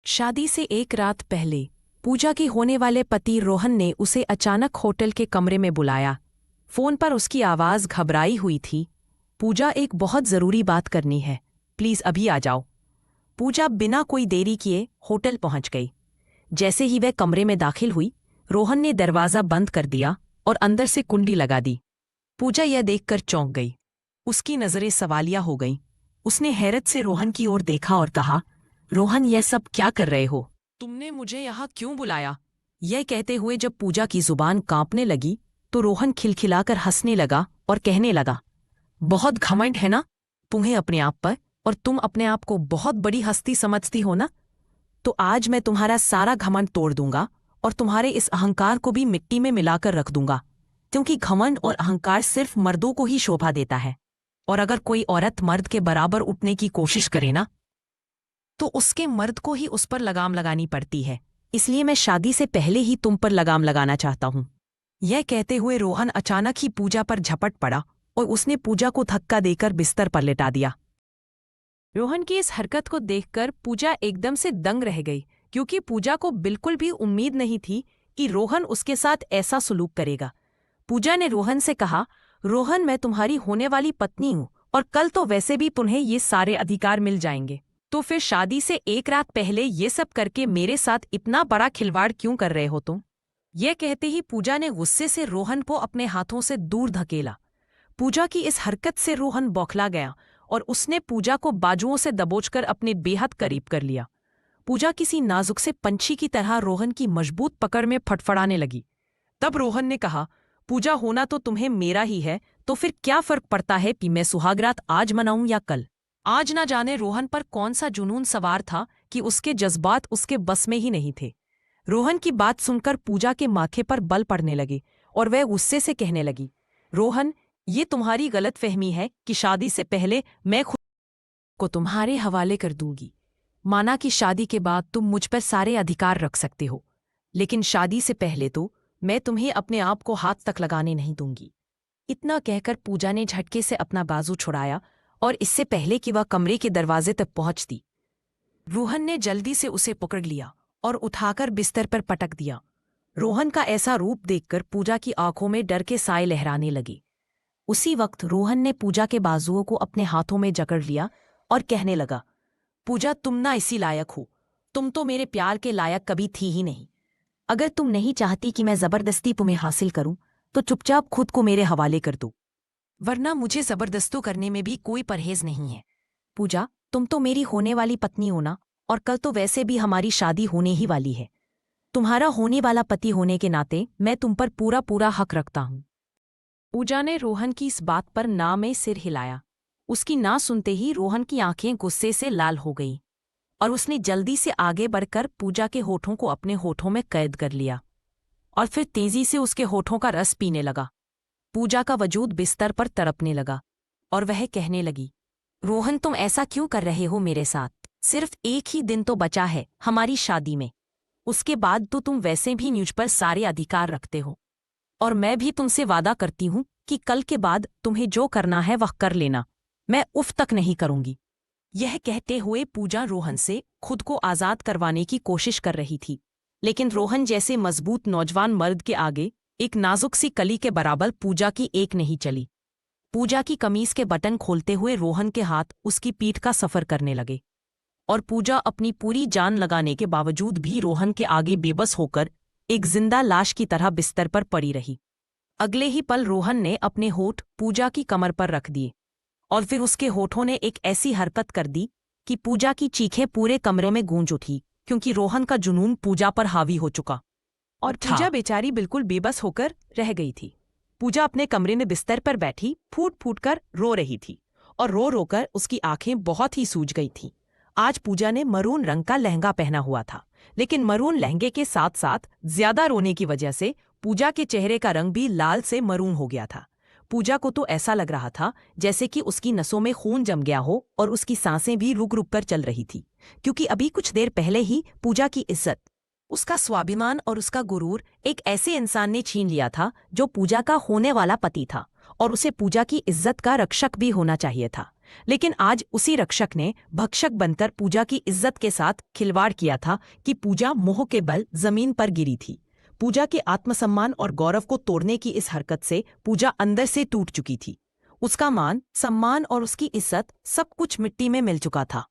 शादी से एक रात पहले पूजा के होने वाले पति रोहन ने उसे अचानक होटल के कमरे में बुलाया। फोन पर उसकी आवाज़ घबराई हुई थी। पूजा, एक बहुत ज़रूरी बात करनी है, प्लीज़ अभी आ जाओ। पूजा बिना कोई देरी किए होटल पहुंच गई। जैसे ही वह कमरे में दाखिल हुई, रोहन ने दरवाज़ा बंद कर दिया और अंदर से कुंडी लगा दी। पूजा यह देखकर चौंक गई। उसकी नज़रें सवालिया हो गईं। उसने हैरत से रोहन की ओर देखा और कहा, रोहन, यह सब क्या कर रहे हो? तुमने मुझे यहाँ क्यों बुलाया? यह कहते हुए जब पूजा की जुबान कांपने लगी तो रोहन खिलखिलाकर हंसने लगा और कहने लगा, बहुत घमंड है ना तुम्हें अपने आप पर, और तुम अपने आप को बहुत बड़ी हस्ती समझती हो ना? तो आज मैं तुम्हारा सारा घमंड तोड़ दूंगा और तुम्हारे इस अहंकार को भी मिट्टी में मिलाकर रख दूंगा, क्योंकि घमंड और अहंकार सिर्फ मर्दों को ही शोभा देता है, और अगर कोई औरत मर्द के बराबर उठने की कोशिश करे ना, तो उसके मर्द को ही उस पर लगाम लगानी पड़ती है। इसलिए मैं शादी से पहले ही तुम पर लगाम लगाना चाहता हूं। यह कहते हुए रोहन अचानक ही पूजा पर झपट पड़ा और उसने पूजा को धक्का देकर बिस्तर पर लेटा दिया। रोहन की इस हरकत को देखकर पूजा एकदम से दंग रह गई, क्योंकि पूजा को बिल्कुल भी उम्मीद नहीं थी कि रोहन उसके साथ ऐसा सलूक करेगा। पूजा ने रोहन से कहा, रोहन, मैं तुम्हारी होने वाली पत्नी हूं और कल तो वैसे भी तुम्हें ये सारे अधिकार मिल जाएंगे, तो फिर शादी से एक रात पहले ये सब करके मेरे साथ इतना बड़ा खिलवाड़ क्यों कर रहे हो तुम? यह कहते ही पूजा ने गुस्से से रोहन को अपने हाथों से दूर धकेला। पूजा की इस हरकत से रोहन बौखला गया और उसने पूजा को बाजुओं से दबोचकर अपने बेहद करीब कर लिया। पूजा किसी नाजुक से पंछी की तरह रोहन की मजबूत पकड़ में फटफड़ाने लगी। तब रोहन ने कहा, पूजा, होना तो तुम्हें मेरा ही है, तो फिर क्या फर्क पड़ता है कि मैं सुहागरात आज मनाऊं या कल? आज ना जाने रोहन पर कौन सा जुनून सवार था कि उसके जज्बात उसके बस में ही नहीं थे। रोहन की बात सुनकर पूजा के माथे पर बल पड़ने लगे और वह गुस्से से कहने लगी, रोहन, ये तुम्हारी गलतफहमी है कि शादी से पहले मैं खुद को तुम्हारे हवाले कर दूंगी। माना कि शादी के बाद तुम मुझ पर सारे अधिकार रख सकते हो, लेकिन शादी से पहले तो मैं तुम्हें अपने आप को हाथ तक लगाने नहीं दूंगी। इतना कहकर पूजा ने झटके से अपना बाजू छुड़ाया और इससे पहले कि वह कमरे के दरवाजे तक पहुंचती, रोहन ने जल्दी से उसे पकड़ लिया और उठाकर बिस्तर पर पटक दिया। रोहन का ऐसा रूप देखकर पूजा की आंखों में डर के साए लहराने लगे। उसी वक्त रोहन ने पूजा के बाजुओं को अपने हाथों में जकड़ लिया और कहने लगा, पूजा, तुम ना इसी लायक हो। तुम तो मेरे प्यार के लायक कभी थी ही नहीं। अगर तुम नहीं चाहती कि मैं जबरदस्ती तुम्हें हासिल करूं, तो चुपचाप खुद को मेरे हवाले कर दो, वरना मुझे जबरदस्ती करने में भी कोई परहेज नहीं है। पूजा, तुम तो मेरी होने वाली पत्नी हो ना, और कल तो वैसे भी हमारी शादी होने ही वाली है। तुम्हारा होने वाला पति होने के नाते मैं तुम पर पूरा पूरा हक रखता हूं। पूजा ने रोहन की इस बात पर ना में सिर हिलाया। उसकी ना सुनते ही रोहन की आंखें गुस्से से लाल हो गईं और उसने जल्दी से आगे बढ़कर पूजा के होठों को अपने होठों में कैद कर लिया और फिर तेजी से उसके होठों का रस पीने लगा। पूजा का वजूद बिस्तर पर तड़पने लगा और वह कहने लगी, रोहन, तुम ऐसा क्यों कर रहे हो मेरे साथ? सिर्फ एक ही दिन तो बचा है हमारी शादी में। उसके बाद तो तुम वैसे भी मुझ पर सारे अधिकार रखते हो, और मैं भी तुमसे वादा करती हूं कि कल के बाद तुम्हें जो करना है वह कर लेना। मैं उफ तक नहीं करूंगी। यह कहते हुए पूजा रोहन से खुद को आजाद करवाने की कोशिश कर रही थी, लेकिन रोहन जैसे मजबूत नौजवान मर्द के आगे एक नाजुक सी कली के बराबर पूजा की एक नहीं चली। पूजा की कमीज के बटन खोलते हुए रोहन के हाथ उसकी पीठ का सफर करने लगे और पूजा अपनी पूरी जान लगाने के बावजूद भी रोहन के आगे बेबस होकर एक जिंदा लाश की तरह बिस्तर पर पड़ी रही। अगले ही पल रोहन ने अपने होठ पूजा की कमर पर रख दिए और फिर उसके होठों ने एक ऐसी हरकत कर दी कि पूजा की चीखें पूरे कमरे में गूंज उठी, क्योंकि रोहन का जुनून पूजा पर हावी हो चुका और पूजा बेचारी बिल्कुल बेबस होकर रह गई थी। पूजा अपने कमरे में बिस्तर पर बैठी फूट फूट कर रो रही थी और रो रोकर उसकी आंखें बहुत ही सूज गई थीं। आज पूजा ने मरून रंग का लहंगा पहना हुआ था, लेकिन मरून लहंगे के साथ साथ ज्यादा रोने की वजह से पूजा के चेहरे का रंग भी लाल से मरून हो गया था। पूजा को तो ऐसा लग रहा था जैसे कि उसकी नसों में खून जम गया हो और उसकी सांसें भी रुक रुक कर चल रही थी, क्योंकि अभी कुछ देर पहले ही पूजा की इज्जत, उसका स्वाभिमान और उसका गुरूर एक ऐसे इंसान ने छीन लिया था जो पूजा का होने वाला पति था और उसे पूजा की इज्जत का रक्षक भी होना चाहिए था। लेकिन आज उसी रक्षक ने भक्षक बनकर पूजा की इज्जत के साथ खिलवाड़ किया था कि पूजा मोह के बल जमीन पर गिरी थी। पूजा के आत्मसम्मान और गौरव को तोड़ने की इस हरकत से पूजा अंदर से टूट चुकी थी। उसका मान सम्मान और उसकी इज्जत सब कुछ मिट्टी में मिल चुका था।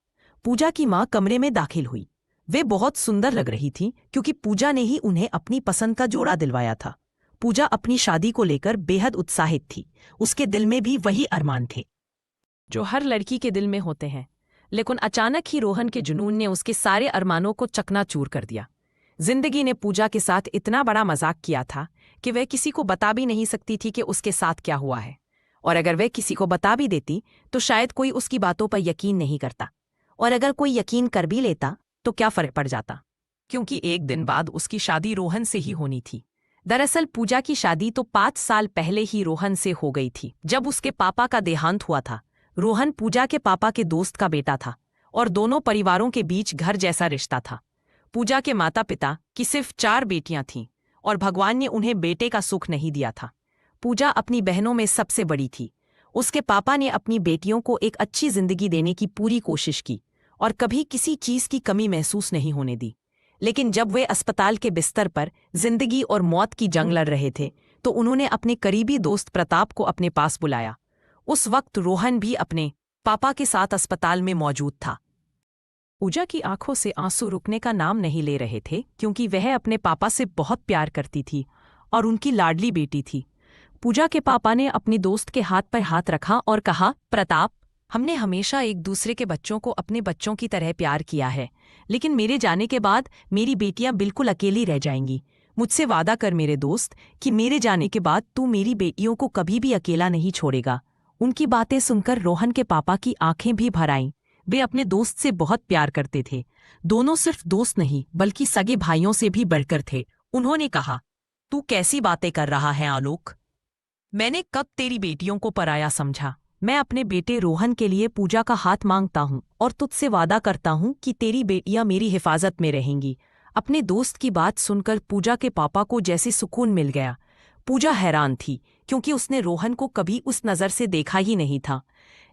पूजा की माँ कमरे में दाखिल हुई। वे बहुत सुंदर लग रही थीं क्योंकि पूजा ने ही उन्हें अपनी पसंद का जोड़ा दिलवाया था। पूजा अपनी शादी को लेकर बेहद उत्साहित थी। उसके दिल में भी वही अरमान थे जो हर लड़की के दिल में होते हैं। लेकिन अचानक ही रोहन के जुनून ने उसके सारे अरमानों को चकनाचूर कर दिया। जिंदगी ने पूजा के साथ इतना बड़ा मजाक किया था कि वह किसी को बता भी नहीं सकती थी कि उसके साथ क्या हुआ है। और अगर वह किसी को बता भी देती तो शायद कोई उसकी बातों पर यकीन नहीं करता। और अगर कोई यकीन कर भी लेता तो क्या फर्क पड़ जाता, क्योंकि एक दिन बाद उसकी शादी रोहन से ही होनी थी। दरअसल पूजा की शादी तो 5 साल पहले ही रोहन से हो गई थी। जब उसके पापा का देहांत हुआ था। रोहन पूजा के पापा के दोस्त का बेटा था और दोनों परिवारों के बीच घर जैसा रिश्ता था। पूजा के माता पिता की सिर्फ 4 बेटियां थीं और भगवान ने उन्हें बेटे का सुख नहीं दिया था। पूजा अपनी बहनों में सबसे बड़ी थी। उसके पापा ने अपनी बेटियों को एक अच्छी जिंदगी देने की पूरी कोशिश की और कभी किसी चीज की कमी महसूस नहीं होने दी। लेकिन जब वे अस्पताल के बिस्तर पर जिंदगी और मौत की जंग लड़ रहे थे तो उन्होंने अपने करीबी दोस्त प्रताप को अपने पास बुलाया। उस वक्त रोहन भी अपने पापा के साथ अस्पताल में मौजूद था। पूजा की आंखों से आंसू रुकने का नाम नहीं ले रहे थे क्योंकि वह अपने पापा से बहुत प्यार करती थी और उनकी लाडली बेटी थी। पूजा के पापा ने अपनी दोस्त के हाथ पर हाथ रखा और कहा, प्रताप, हमने हमेशा एक दूसरे के बच्चों को अपने बच्चों की तरह प्यार किया है, लेकिन मेरे जाने के बाद मेरी बेटियां बिल्कुल अकेली रह जाएंगी। मुझसे वादा कर मेरे दोस्त कि मेरे जाने के बाद तू मेरी बेटियों को कभी भी अकेला नहीं छोड़ेगा। उनकी बातें सुनकर रोहन के पापा की आंखें भी भर आईं। वे अपने दोस्त से बहुत प्यार करते थे। दोनों सिर्फ दोस्त नहीं बल्कि सगे भाइयों से भी बढ़कर थे। उन्होंने कहा, तू कैसी बातें कर रहा है आलोक? मैंने कब तेरी बेटियों को पराया समझा? मैं अपने बेटे रोहन के लिए पूजा का हाथ मांगता हूँ और तुझसे वादा करता हूँ कि तेरी बेटियां मेरी हिफाजत में रहेंगी। अपने दोस्त की बात सुनकर पूजा के पापा को जैसे सुकून मिल गया। पूजा हैरान थी क्योंकि उसने रोहन को कभी उस नज़र से देखा ही नहीं था।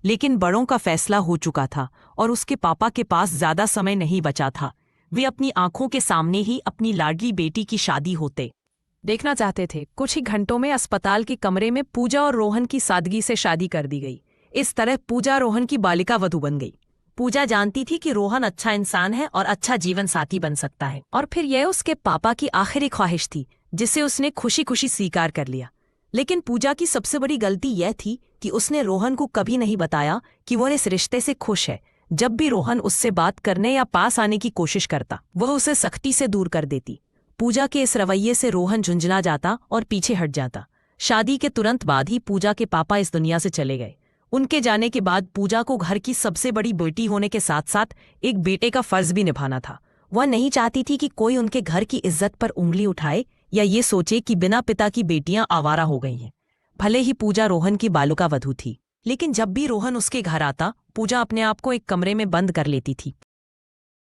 लेकिन बड़ों का फैसला हो चुका था और उसके पापा के पास ज्यादा समय नहीं बचा था। वे अपनी आंखों के सामने ही अपनी लाडली बेटी की शादी होते देखना चाहते थे। कुछ ही घंटों में अस्पताल के कमरे में पूजा और रोहन की सादगी से शादी कर दी गई। इस तरह पूजा रोहन की बालिका वधू बन गई। पूजा जानती थी कि रोहन अच्छा इंसान है और अच्छा जीवन साथी बन सकता है, और फिर यह उसके पापा की आखिरी ख्वाहिश थी जिसे उसने खुशी खुशी स्वीकार कर लिया। लेकिन पूजा की सबसे बड़ी गलती यह थी कि उसने रोहन को कभी नहीं बताया कि वह इस रिश्ते से खुश है। जब भी रोहन उससे बात करने या पास आने की कोशिश करता, वह उसे सख्ती से दूर कर देती। पूजा के इस रवैये से रोहन झुंझला जाता और पीछे हट जाता। शादी के तुरंत बाद ही पूजा के पापा इस दुनिया से चले गए। उनके जाने के बाद पूजा को घर की सबसे बड़ी बेटी होने के साथ साथ एक बेटे का फर्ज भी निभाना था। वह नहीं चाहती थी कि कोई उनके घर की इज्जत पर उंगली उठाए या ये सोचे कि बिना पिता की बेटियां आवारा हो गई हैं। भले ही पूजा रोहन की बालिका वधू थी, लेकिन जब भी रोहन उसके घर आता, पूजा अपने आप को एक कमरे में बंद कर लेती थी,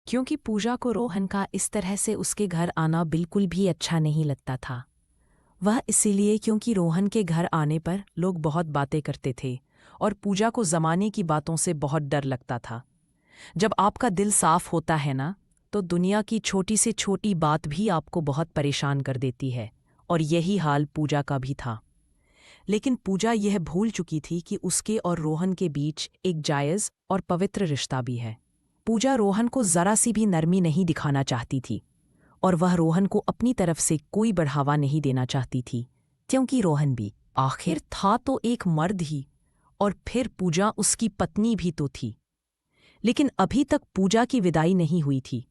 क्योंकि पूजा को रोहन का इस तरह से उसके घर आना बिल्कुल भी अच्छा नहीं लगता था। वह इसीलिए क्योंकि रोहन के घर आने पर लोग बहुत बातें करते थे और पूजा को ज़माने की बातों से बहुत डर लगता था। जब आपका दिल साफ होता है ना, तो दुनिया की छोटी से छोटी बात भी आपको बहुत परेशान कर देती है, और यही हाल पूजा का भी था। लेकिन पूजा यह भूल चुकी थी कि उसके और रोहन के बीच एक जायज़ और पवित्र रिश्ता भी है। पूजा रोहन को ज़रा सी भी नरमी नहीं दिखाना चाहती थी और वह रोहन को अपनी तरफ से कोई बढ़ावा नहीं देना चाहती थी, क्योंकि रोहन भी आखिर था तो एक मर्द ही, और फिर पूजा उसकी पत्नी भी तो थी। लेकिन अभी तक पूजा की विदाई नहीं हुई थी।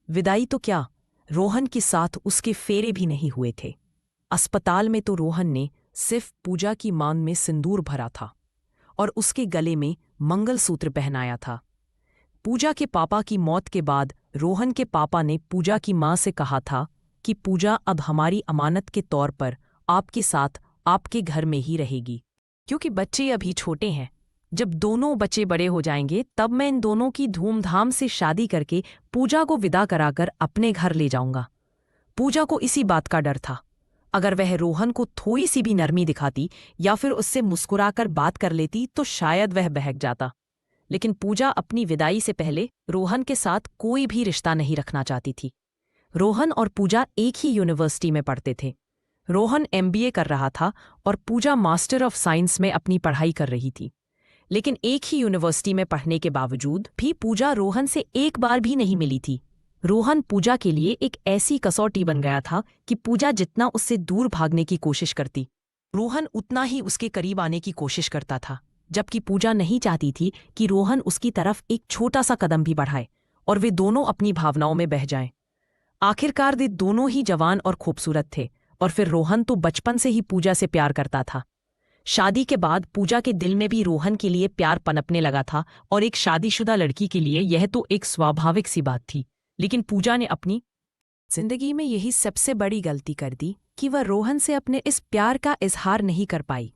विदाई तो क्या, रोहन के साथ उसके फेरे भी नहीं हुए थे। अस्पताल में तो रोहन ने सिर्फ पूजा की मांग में सिंदूर भरा था और उसके गले में मंगलसूत्र पहनाया था। पूजा के पापा की मौत के बाद रोहन के पापा ने पूजा की मां से कहा था कि पूजा अब हमारी अमानत के तौर पर आपके साथ आपके घर में ही रहेगी, क्योंकि बच्चे अभी छोटे हैं। जब दोनों बच्चे बड़े हो जाएंगे तब मैं इन दोनों की धूमधाम से शादी करके पूजा को विदा कराकर अपने घर ले जाऊंगा। पूजा को इसी बात का डर था। अगर वह रोहन को थोड़ी सी भी नरमी दिखाती या फिर उससे मुस्कुराकर बात कर लेती तो शायद वह बहक जाता। लेकिन पूजा अपनी विदाई से पहले रोहन के साथ कोई भी रिश्ता नहीं रखना चाहती थी। रोहन और पूजा एक ही यूनिवर्सिटी में पढ़ते थे। रोहन एमबीए कर रहा था और पूजा मास्टर ऑफ साइंस में अपनी पढ़ाई कर रही थी। लेकिन एक ही यूनिवर्सिटी में पढ़ने के बावजूद भी पूजा रोहन से एक बार भी नहीं मिली थी। रोहन पूजा के लिए एक ऐसी कसौटी बन गया था कि पूजा जितना उससे दूर भागने की कोशिश करती, रोहन उतना ही उसके करीब आने की कोशिश करता था। जबकि पूजा नहीं चाहती थी कि रोहन उसकी तरफ एक छोटा सा कदम भी बढ़ाए और वे दोनों अपनी भावनाओं में बह जाएं। आखिरकार वे दोनों ही जवान और खूबसूरत थे और फिर रोहन तो बचपन से ही पूजा से प्यार करता था। शादी के बाद पूजा के दिल में भी रोहन के लिए प्यार पनपने लगा था और एक शादीशुदा लड़की के लिए यह तो एक स्वाभाविक सी बात थी। लेकिन पूजा ने अपनी जिंदगी में यही सबसे बड़ी गलती कर दी कि वह रोहन से अपने इस प्यार का इजहार नहीं कर पाई।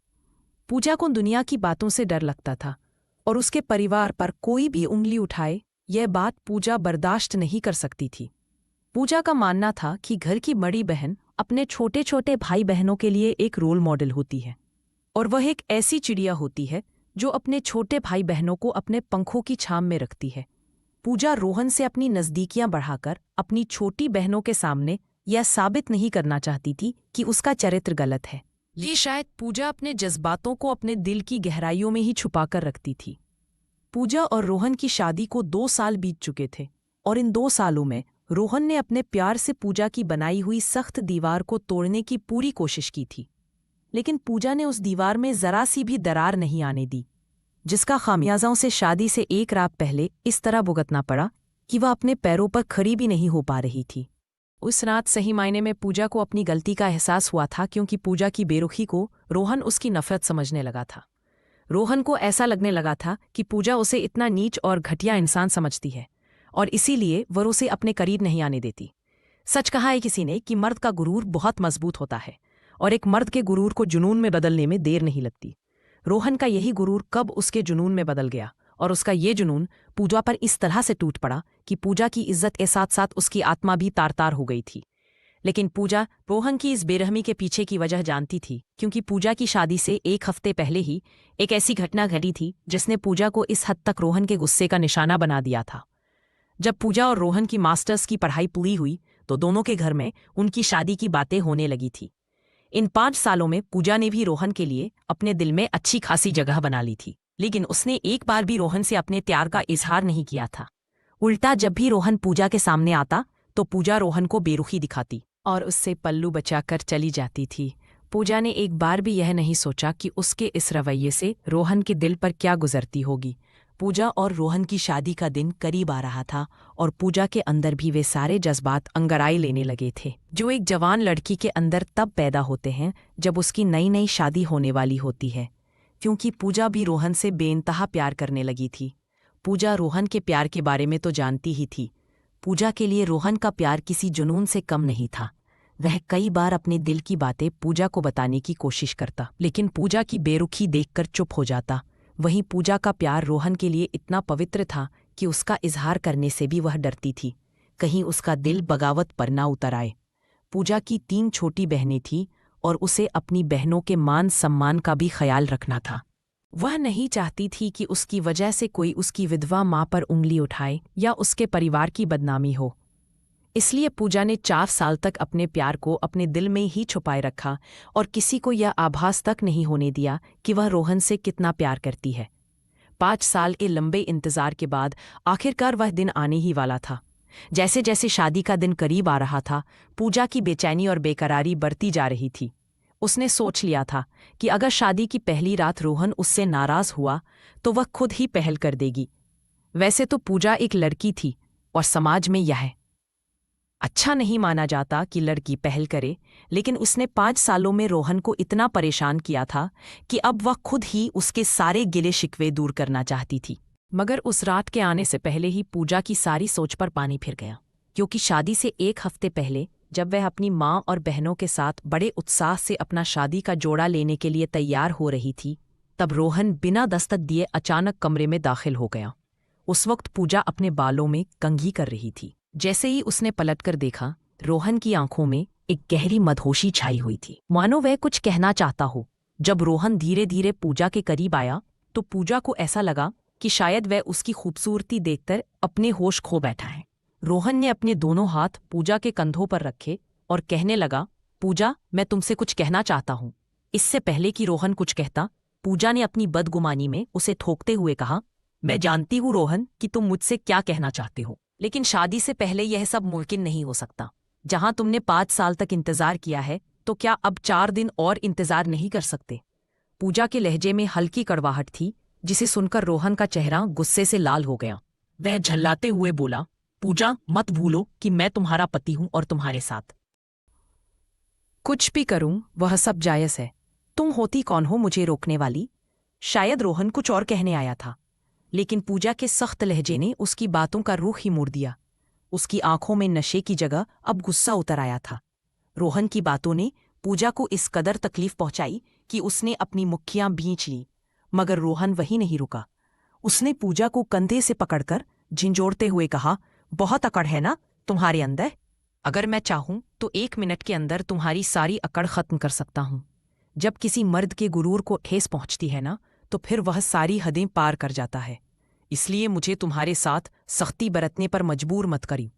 पूजा को दुनिया की बातों से डर लगता था और उसके परिवार पर कोई भी उंगली उठाए यह बात पूजा बर्दाश्त नहीं कर सकती थी। पूजा का मानना था कि घर की बड़ी बहन अपने छोटे छोटे भाई बहनों के लिए एक रोल मॉडल होती है और वह एक ऐसी चिड़िया होती है जो अपने छोटे भाई बहनों को अपने पंखों की छाम में रखती है। पूजा रोहन से अपनी नज़दीकियां बढ़ाकर अपनी छोटी बहनों के सामने यह साबित नहीं करना चाहती थी कि उसका चरित्र गलत है। ये शायद पूजा अपने जज्बातों को अपने दिल की गहराइयों में ही छुपाकर रखती थी। पूजा और रोहन की शादी को 2 साल बीत चुके थे और इन 2 सालों में रोहन ने अपने प्यार से पूजा की बनाई हुई सख्त दीवार को तोड़ने की पूरी कोशिश की थी। लेकिन पूजा ने उस दीवार में जरा सी भी दरार नहीं आने दी, जिसका खामियाजा उसे शादी से एक रात पहले इस तरह भुगतना पड़ा कि वह अपने पैरों पर खड़ी भी नहीं हो पा रही थी। उस रात सही मायने में पूजा को अपनी गलती का एहसास हुआ था, क्योंकि पूजा की बेरुखी को रोहन उसकी नफरत समझने लगा था। रोहन को ऐसा लगने लगा था कि पूजा उसे इतना नीच और घटिया इंसान समझती है और इसीलिए वह उसे अपने करीब नहीं आने देती। सच कहा है किसी ने कि मर्द का गुरूर बहुत मजबूत होता है और एक मर्द के गुरूर को जुनून में बदलने में देर नहीं लगती। रोहन का यही गुरूर कब उसके जुनून में बदल गया और उसका ये जुनून पूजा पर इस तरह से टूट पड़ा कि पूजा की इज्जत के साथ साथ उसकी आत्मा भी तार तार हो गई थी। लेकिन पूजा रोहन की इस बेरहमी के पीछे की वजह जानती थी, क्योंकि पूजा की शादी से 1 हफ्ते पहले ही एक ऐसी घटना घटी थी जिसने पूजा को इस हद तक रोहन के गुस्से का निशाना बना दिया था। जब पूजा और रोहन की मास्टर्स की पढ़ाई पूरी हुई तो दोनों के घर में उनकी शादी की बातें होने लगी थी। इन 5 सालों में पूजा ने भी रोहन के लिए अपने दिल में अच्छी खासी जगह बना ली थी, लेकिन उसने एक बार भी रोहन से अपने प्यार का इजहार नहीं किया था। उल्टा जब भी रोहन पूजा के सामने आता तो पूजा रोहन को बेरुखी दिखाती और उससे पल्लू बचाकर चली जाती थी। पूजा ने एक बार भी यह नहीं सोचा कि उसके इस रवैये से रोहन के दिल पर क्या गुजरती होगी। पूजा और रोहन की शादी का दिन करीब आ रहा था और पूजा के अंदर भी वे सारे जज्बात अंगड़ाई लेने लगे थे जो एक जवान लड़की के अंदर तब पैदा होते हैं जब उसकी नई नई शादी होने वाली होती है। क्योंकि पूजा भी रोहन से बेइंतहा प्यार करने लगी थी। पूजा रोहन के प्यार के बारे में तो जानती ही थी। पूजा के लिए रोहन का प्यार किसी जुनून से कम नहीं था। वह कई बार अपने दिल की बातें पूजा को बताने की कोशिश करता, लेकिन पूजा की बेरुखी देखकर चुप हो जाता। वहीं पूजा का प्यार रोहन के लिए इतना पवित्र था कि उसका इजहार करने से भी वह डरती थी, कहीं उसका दिल बगावत पर ना उतर आए। पूजा की 3 छोटी बहनें थीं और उसे अपनी बहनों के मान सम्मान का भी ख्याल रखना था। वह नहीं चाहती थी कि उसकी वजह से कोई उसकी विधवा माँ पर उंगली उठाए या उसके परिवार की बदनामी हो। इसलिए पूजा ने 4 साल तक अपने प्यार को अपने दिल में ही छुपाए रखा और किसी को यह आभास तक नहीं होने दिया कि वह रोहन से कितना प्यार करती है। 5 साल के लंबे इंतजार के बाद आखिरकार वह दिन आने ही वाला था। जैसे जैसे शादी का दिन करीब आ रहा था, पूजा की बेचैनी और बेकरारी बढ़ती जा रही थी। उसने सोच लिया था कि अगर शादी की पहली रात रोहन उससे नाराज हुआ तो वह खुद ही पहल कर देगी। वैसे तो पूजा एक लड़की थी और समाज में यह अच्छा नहीं माना जाता कि लड़की पहल करे, लेकिन उसने 5 सालों में रोहन को इतना परेशान किया था कि अब वह खुद ही उसके सारे गिले शिकवे दूर करना चाहती थी। मगर उस रात के आने से पहले ही पूजा की सारी सोच पर पानी फिर गया, क्योंकि शादी से 1 हफ्ते पहले जब वह अपनी माँ और बहनों के साथ बड़े उत्साह से अपना शादी का जोड़ा लेने के लिए तैयार हो रही थी, तब रोहन बिना दस्तक दिए अचानक कमरे में दाखिल हो गया। उस वक्त पूजा अपने बालों में कंघी कर रही थी। जैसे ही उसने पलटकर देखा, रोहन की आंखों में एक गहरी मदहोशी छाई हुई थी, मानो वह कुछ कहना चाहता हो। जब रोहन धीरे धीरे पूजा के करीब आया तो पूजा को ऐसा लगा कि शायद वह उसकी खूबसूरती देखकर अपने होश खो बैठा है। रोहन ने अपने दोनों हाथ पूजा के कंधों पर रखे और कहने लगा, पूजा, मैं तुमसे कुछ कहना चाहता हूँ। इससे पहले कि रोहन कुछ कहता, पूजा ने अपनी बदगुमानी में उसे ठोकते हुए कहा, मैं जानती हूँ रोहन कि तुम मुझसे क्या कहना चाहते हो, लेकिन शादी से पहले यह सब मुमकिन नहीं हो सकता। जहां तुमने 5 साल तक इंतजार किया है, तो क्या अब 4 दिन और इंतजार नहीं कर सकते? पूजा के लहजे में हल्की कड़वाहट थी, जिसे सुनकर रोहन का चेहरा गुस्से से लाल हो गया। वह झल्लाते हुए बोला, पूजा, मत भूलो कि मैं तुम्हारा पति हूं और तुम्हारे साथ कुछ भी करूं वह सब जायज है। तुम होती कौन हो मुझे रोकने वाली? शायद रोहन कुछ और कहने आया था, लेकिन पूजा के सख्त लहजे ने उसकी बातों का रुख ही मोड़ दिया। उसकी आंखों में नशे की जगह अब गुस्सा उतर आया था। रोहन की बातों ने पूजा को इस कदर तकलीफ पहुंचाई कि उसने अपनी मुट्ठियां भींच ली, मगर रोहन वहीं नहीं रुका। उसने पूजा को कंधे से पकड़कर झिंझोड़ते हुए कहा, बहुत अकड़ है ना तुम्हारे अंदर? अगर मैं चाहूं तो 1 मिनट के अंदर तुम्हारी सारी अकड़ खत्म कर सकता हूं। जब किसी मर्द के गुरूर को ठेस पहुंचती है ना, तो फिर वह सारी हदें पार कर जाता है। इसलिए मुझे तुम्हारे साथ सख्ती बरतने पर मजबूर मत करी।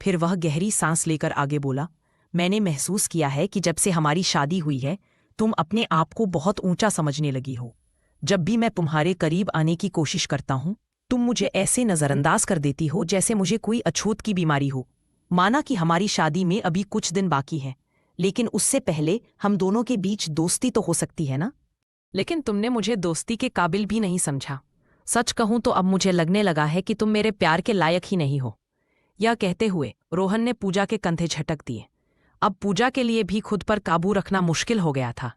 फिर वह गहरी सांस लेकर आगे बोला, मैंने महसूस किया है कि जब से हमारी शादी हुई है, तुम अपने आप को बहुत ऊंचा समझने लगी हो। जब भी मैं तुम्हारे करीब आने की कोशिश करता हूं, तुम मुझे ऐसे नजरअंदाज कर देती हो जैसे मुझे कोई अछूत की बीमारी हो। माना कि हमारी शादी में अभी कुछ दिन बाकी हैं, लेकिन उससे पहले हम दोनों के बीच दोस्ती तो हो सकती है ना? लेकिन तुमने मुझे दोस्ती के काबिल भी नहीं समझा। सच कहूं तो अब मुझे लगने लगा है कि तुम मेरे प्यार के लायक ही नहीं हो। यह कहते हुए रोहन ने पूजा के कंधे झटक दिए। अब पूजा के लिए भी खुद पर काबू रखना मुश्किल हो गया था।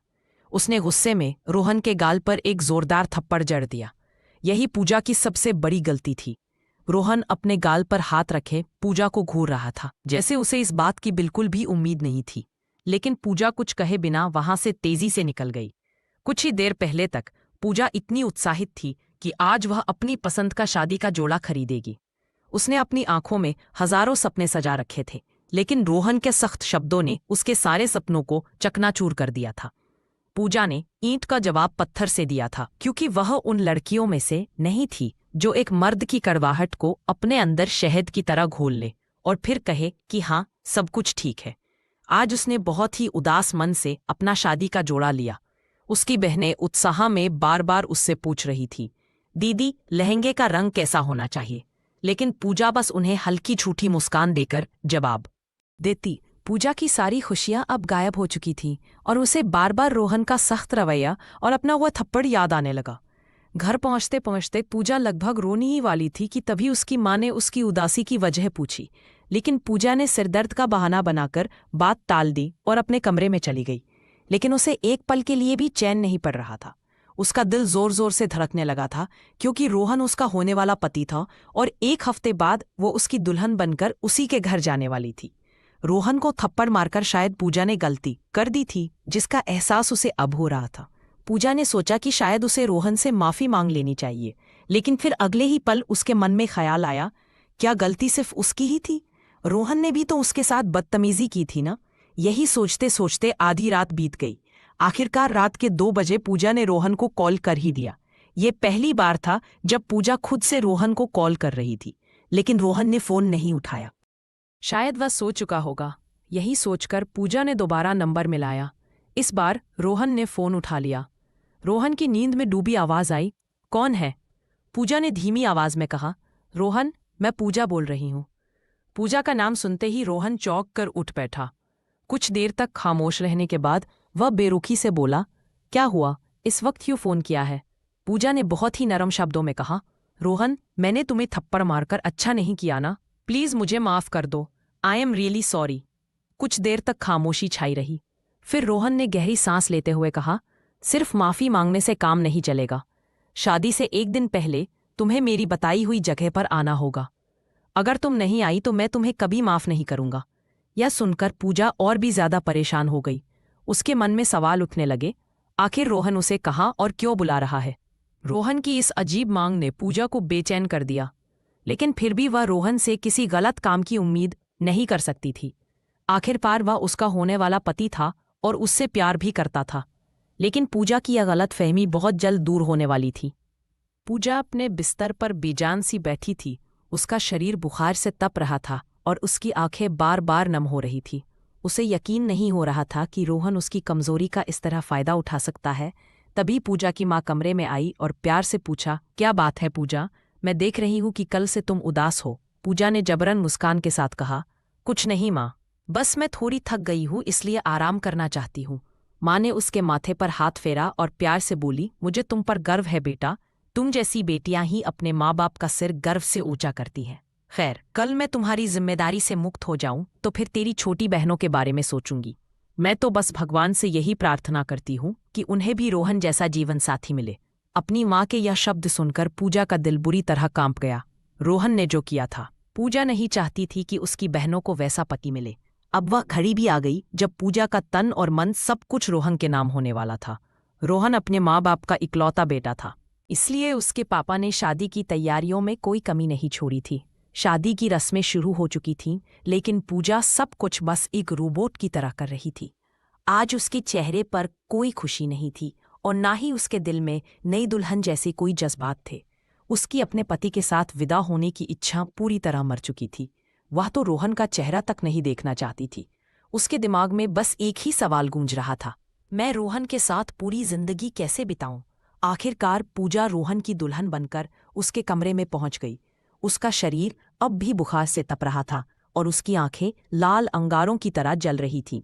उसने गुस्से में रोहन के गाल पर एक जोरदार थप्पड़ जड़ दिया। यही पूजा की सबसे बड़ी गलती थी। रोहन अपने गाल पर हाथ रखे पूजा को घूर रहा था, जैसे उसे इस बात की बिल्कुल भी उम्मीद नहीं थी। लेकिन पूजा कुछ कहे बिना वहां से तेजी से निकल गई। कुछ ही देर पहले तक पूजा इतनी उत्साहित थी कि आज वह अपनी पसंद का शादी का जोड़ा खरीदेगी। उसने अपनी आंखों में हजारों सपने सजा रखे थे, लेकिन रोहन के सख्त शब्दों ने उसके सारे सपनों को चकनाचूर कर दिया था। पूजा ने ईंट का जवाब पत्थर से दिया था, क्योंकि वह उन लड़कियों में से नहीं थी जो एक मर्द की कड़वाहट को अपने अंदर शहद की तरह घोल ले और फिर कहे कि हाँ, सब कुछ ठीक है। आज उसने बहुत ही उदास मन से अपना शादी का जोड़ा लिया। उसकी बहनें उत्साह में बार बार उससे पूछ रही थी, दीदी, लहंगे का रंग कैसा होना चाहिए? लेकिन पूजा बस उन्हें हल्की झूठी मुस्कान देकर जवाब देती। पूजा की सारी खुशियां अब गायब हो चुकी थीं और उसे बार बार रोहन का सख्त रवैया और अपना वह थप्पड़ याद आने लगा। घर पहुंचते पहुंचते पूजा लगभग रोने ही वाली थी कि तभी उसकी माँ ने उसकी उदासी की वजह पूछी, लेकिन पूजा ने सिरदर्द का बहाना बनाकर बात टाल दी और अपने कमरे में चली गई। लेकिन उसे एक पल के लिए भी चैन नहीं पड़ रहा था। उसका दिल जोर जोर से धड़कने लगा था, क्योंकि रोहन उसका होने वाला पति था और 1 हफ्ते बाद वो उसकी दुल्हन बनकर उसी के घर जाने वाली थी। रोहन को थप्पड़ मारकर शायद पूजा ने गलती कर दी थी, जिसका एहसास उसे अब हो रहा था। पूजा ने सोचा कि शायद उसे रोहन से माफी मांग लेनी चाहिए, लेकिन फिर अगले ही पल उसके मन में ख्याल आया, क्या गलती सिर्फ उसकी ही थी? रोहन ने भी तो उसके साथ बदतमीजी की थी ना। यही सोचते सोचते आधी रात बीत गई। आखिरकार रात के 2 बजे पूजा ने रोहन को कॉल कर ही दिया। ये पहली बार था जब पूजा खुद से रोहन को कॉल कर रही थी, लेकिन रोहन ने फोन नहीं उठाया। शायद वह सो चुका होगा। यही सोचकर पूजा ने दोबारा नंबर मिलाया। इस बार रोहन ने फोन उठा लिया। रोहन की नींद में डूबी आवाज आई, कौन है? पूजा ने धीमी आवाज में कहा, रोहन, मैं पूजा बोल रही हूं। पूजा का नाम सुनते ही रोहन चौंक कर उठ बैठा। कुछ देर तक खामोश रहने के बाद वह बेरुखी से बोला, क्या हुआ, इस वक्त क्यों फोन किया है? पूजा ने बहुत ही नरम शब्दों में कहा, रोहन, मैंने तुम्हें थप्पड़ मारकर अच्छा नहीं किया ना, प्लीज मुझे माफ कर दो। I am really sorry. कुछ देर तक खामोशी छाई रही। फिर रोहन ने गहरी सांस लेते हुए कहा, सिर्फ माफी मांगने से काम नहीं चलेगा। शादी से 1 दिन पहले तुम्हें मेरी बताई हुई जगह पर आना होगा। अगर तुम नहीं आई तो मैं तुम्हें कभी माफ नहीं करूंगा। यह सुनकर पूजा और भी ज्यादा परेशान हो गई। उसके मन में सवाल उठने लगे, आखिर रोहन उसे कहाँ और क्यों बुला रहा है? रोहन की इस अजीब मांग ने पूजा को बेचैन कर दिया, लेकिन फिर भी वह रोहन से किसी गलत काम की उम्मीद नहीं कर सकती थी। आखिरकार वह उसका होने वाला पति था और उससे प्यार भी करता था। लेकिन पूजा की यह गलत फहमी बहुत जल्द दूर होने वाली थी। पूजा अपने बिस्तर पर बेजान सी बैठी थी। उसका शरीर बुखार से तप रहा था और उसकी आंखें बार बार नम हो रही थी। उसे यकीन नहीं हो रहा था कि रोहन उसकी कमजोरी का इस तरह फायदा उठा सकता है। तभी पूजा की माँ कमरे में आई और प्यार से पूछा, क्या बात है पूजा? मैं देख रही हूँ कि कल से तुम उदास हो। पूजा ने जबरन मुस्कान के साथ कहा, कुछ नहीं माँ, बस मैं थोड़ी थक गई हूँ, इसलिए आराम करना चाहती हूँ। माँ ने उसके माथे पर हाथ फेरा और प्यार से बोली, मुझे तुम पर गर्व है बेटा। तुम जैसी बेटियां ही अपने माँ बाप का सिर गर्व से ऊंचा करती हैं। खैर, कल मैं तुम्हारी जिम्मेदारी से मुक्त हो जाऊं तो फिर तेरी छोटी बहनों के बारे में सोचूंगी। मैं तो बस भगवान से यही प्रार्थना करती हूँ कि उन्हें भी रोहन जैसा जीवन साथी मिले। अपनी माँ के यह शब्द सुनकर पूजा का दिल बुरी तरह कांप गया। रोहन ने जो किया था, पूजा नहीं चाहती थी कि उसकी बहनों को वैसा पति मिले। अब वह घड़ी भी आ गई जब पूजा का तन और मन सब कुछ रोहन के नाम होने वाला था। रोहन अपने माँ बाप का इकलौता बेटा था, इसलिए उसके पापा ने शादी की तैयारियों में कोई कमी नहीं छोड़ी थी। शादी की रस्में शुरू हो चुकी थीं, लेकिन पूजा सब कुछ बस एक रोबोट की तरह कर रही थी। आज उसके चेहरे पर कोई खुशी नहीं थी और ना ही उसके दिल में नई दुल्हन जैसे कोई जज्बात थे। उसकी अपने पति के साथ विदा होने की इच्छा पूरी तरह मर चुकी थी। वह तो रोहन का चेहरा तक नहीं देखना चाहती थी। उसके दिमाग में बस एक ही सवाल गूंज रहा था, मैं रोहन के साथ पूरी जिंदगी कैसे बिताऊं? आखिरकार पूजा रोहन की दुल्हन बनकर उसके कमरे में पहुंच गई। उसका शरीर अब भी बुखार से तप रहा था और उसकी आंखें लाल अंगारों की तरह जल रही थीं।